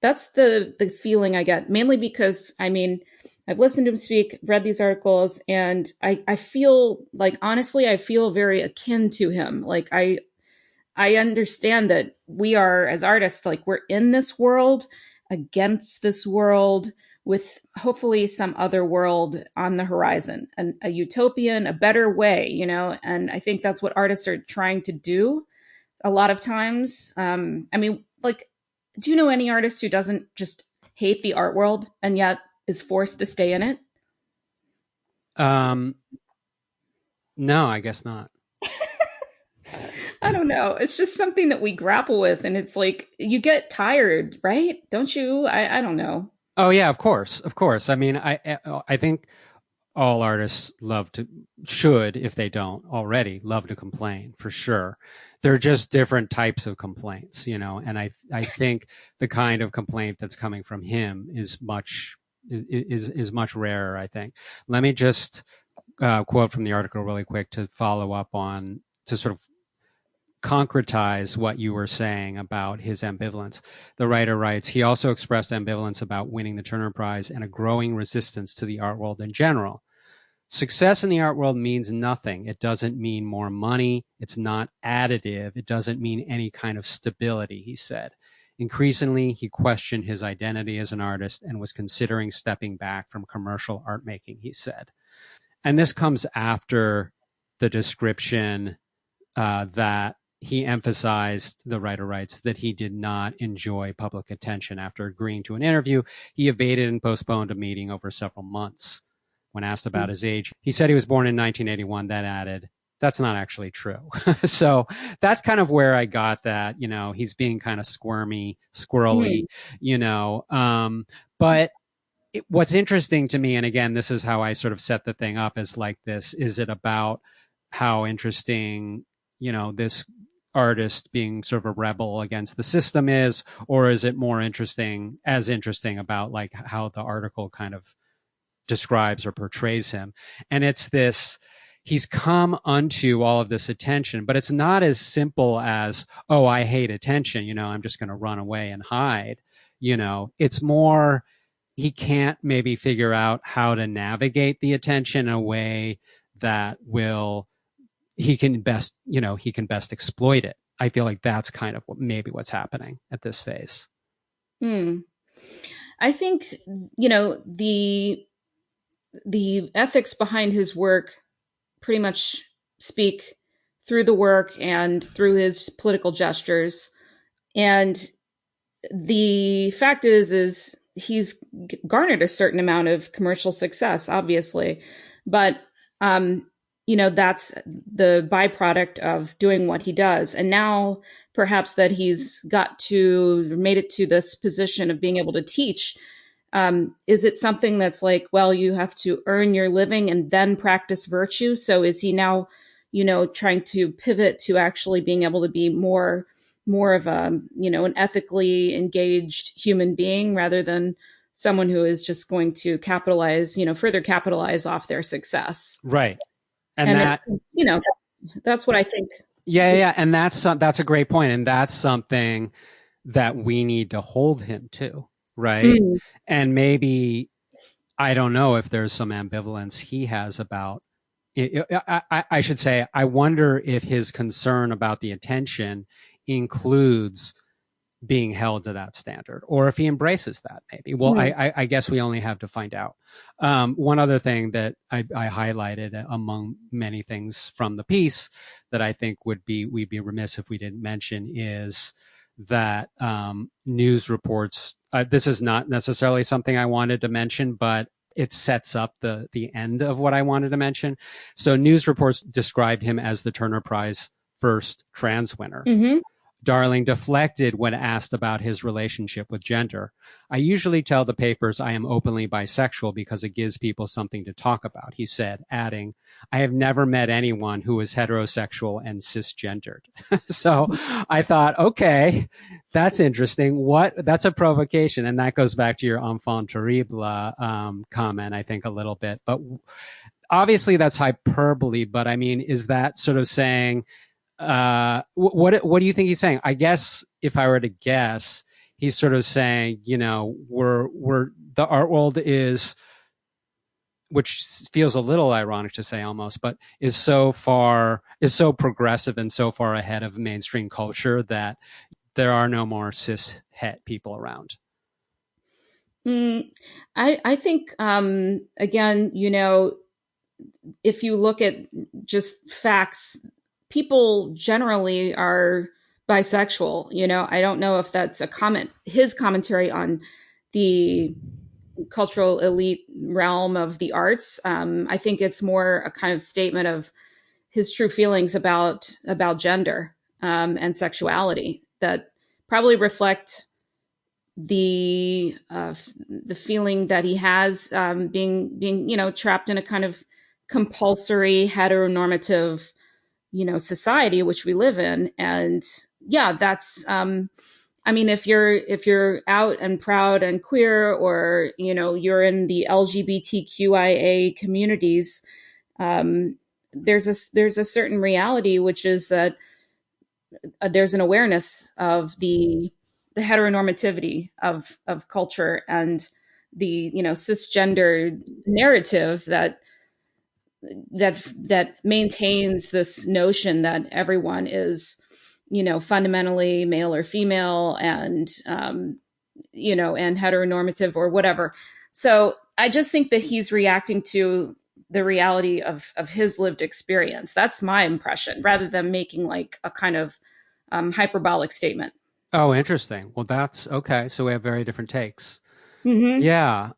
That's the feeling I get, mainly because I mean, I've listened to him speak, read these articles, and I feel like honestly, I feel very akin to him. Like I understand that we are as artists, like we're in this world against this world with hopefully some other world on the horizon, and a utopian, a better way, you know. And I think that's what artists are trying to do a lot of times. I mean, like, do you know any artist who doesn't just hate the art world and yet is forced to stay in it? Um, no, I guess not. I don't know. It's just something that we grapple with, and it's like you get tired, right? Don't you? I don't know. Oh yeah, of course, of course. I mean, I think all artists love to should, if they don't already, love to complain for sure. They're just different types of complaints, you know. And I think the kind of complaint that's coming from him is much rarer. I think. Let me just quote from the article really quick to follow up on to sort of concretize what you were saying about his ambivalence. The writer writes, he also expressed ambivalence about winning the Turner Prize and a growing resistance to the art world in general. Success in the art world means nothing. It doesn't mean more money. It's not additive. It doesn't mean any kind of stability, he said. Increasingly, he questioned his identity as an artist and was considering stepping back from commercial art making, he said. And this comes after the description that he emphasized, the writer writes, that he did not enjoy public attention. After agreeing to an interview, he evaded and postponed a meeting over several months. When asked about his age, he said he was born in 1981. That added, that's not actually true. So that's kind of where I got that, you know, he's being kind of squirmy, squirrely, you know. But what's interesting to me, and again, this is how I sort of set the thing up as like this, is it about how interesting, you know, this artist being sort of a rebel against the system is, or is it more interesting about like how the article kind of describes or portrays him? And it's this, he's come unto all of this attention, but it's not as simple as, oh, I hate attention, you know, I'm just going to run away and hide. You know, it's more, he can't maybe figure out how to navigate the attention in a way that will, he can best, you know, he can best exploit it. I feel like that's kind of what's happening at this phase. I think, you know, the ethics behind his work pretty much speak through the work and through his political gestures. And the fact is he's garnered a certain amount of commercial success, obviously, but you know, that's the byproduct of doing what he does. And now perhaps that he's made it to this position of being able to teach, is it something that's like, well, you have to earn your living and then practice virtue? So is he now, you know, trying to pivot to actually being able to be more of a, you know, an ethically engaged human being rather than someone who is just going to capitalize, you know, further capitalize off their success? Right. And And that, you know, that's what I think. yeah. And that's a great point. And that's something that we need to hold him to. Right. Mm. And maybe, I don't know if there's some ambivalence he has about, I should say, I wonder if his concern about the attention includes being held to that standard, or if he embraces that, maybe. Well, I guess we only have to find out. One other thing that I highlighted among many things from the piece that I think we'd be remiss if we didn't mention is that news reports, this is not necessarily something I wanted to mention, but it sets up the end of what I wanted to mention. So news reports described him as the Turner Prize first trans winner. Mm-hmm. Darling deflected when asked about his relationship with gender. I usually tell the papers I am openly bisexual because it gives people something to talk about, he said, adding, I have never met anyone who is heterosexual and cisgendered. So I thought, okay, that's interesting. That's a provocation. And that goes back to your enfant terrible comment, I think, a little bit. But obviously that's hyperbole. But I mean, is that sort of saying, what do you think he's saying? I guess if I were to guess, he's sort of saying, we're the art world is, which feels a little ironic to say almost, but is so progressive and so far ahead of mainstream culture that there are no more cis het people around. Mm, I think, again, if you look at just facts, people generally are bisexual. I don't know if that's his commentary on the cultural elite realm of the arts. I think it's more a kind of statement of his true feelings about gender, and sexuality, that probably reflect the feeling that he has, being trapped in a kind of compulsory heteronormative society which we live in. And yeah, that's, I mean, if you're out and proud and queer, or you're in the LGBTQIA communities, um, there's a certain reality, which is that there's an awareness of the heteronormativity of culture, and the cisgender narrative that maintains this notion that everyone is fundamentally male or female, and and heteronormative or whatever. So I just think that he's reacting to the reality of his lived experience. That's my impression, rather than making like a kind of hyperbolic statement. Oh, interesting. Well, that's okay. So we have very different takes. Mm-hmm. Yeah.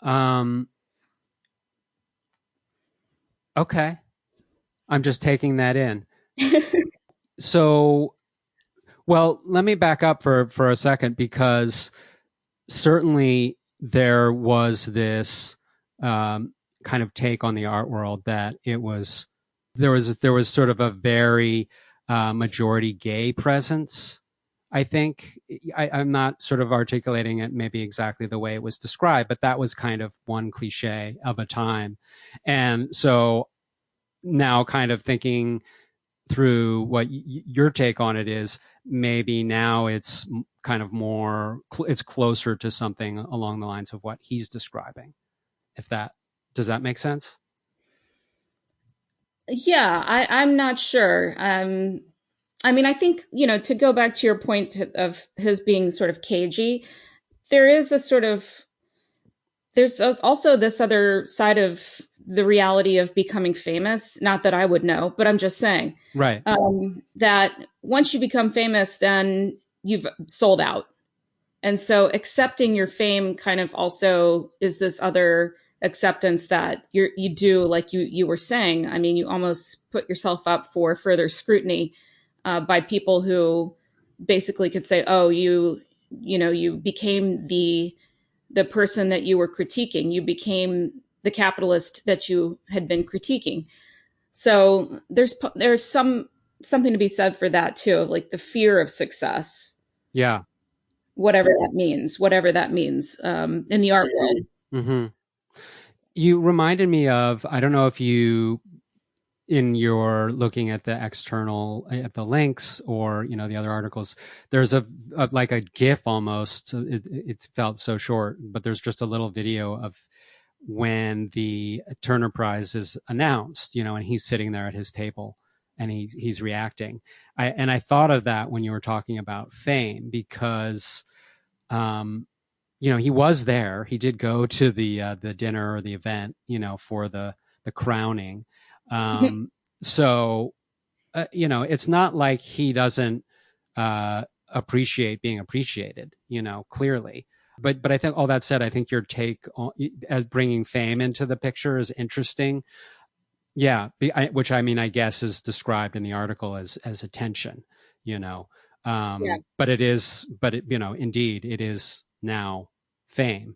Okay. I'm just taking that in. So, well, let me back up for a second, because certainly there was this kind of take on the art world that it was there was sort of a very majority gay presence. I think I'm not sort of articulating it maybe exactly the way it was described, but that was kind of one cliche of a time. And so now, kind of thinking through what your take on it is, maybe now it's kind of more it's closer to something along the lines of what he's describing. If that does that make sense? Yeah, I'm not sure. I mean, I think, to go back to your point of his being sort of cagey, there is a sort of, there's also this other side of the reality of becoming famous. Not that I would know, but I'm just saying, Right. that once you become famous, then you've sold out. And so accepting your fame kind of also is this other acceptance that you do, like you were saying. I mean, you almost put yourself up for further scrutiny, by people who basically could say, "Oh, you became the person that you were critiquing. You became the capitalist that you had been critiquing." So there's something to be said for that too, like the fear of success, Yeah. whatever that means, in the art world. Hmm. You reminded me of, I don't know if you, in your looking at the external at the links, or the other articles, there's a like a gif almost. It felt so short, but there's just a little video of when the Turner Prize is announced, and he's sitting there at his table and he's reacting. I thought of that when you were talking about fame, because um, he was there. He did go to the dinner or the event, for the crowning. Um, so it's not like he doesn't appreciate being appreciated, clearly. But I think, all that said, I think your take on as bringing fame into the picture is interesting. Yeah, which, I mean, I guess is described in the article as attention, you know. Yeah. But it is, but indeed, it is now fame.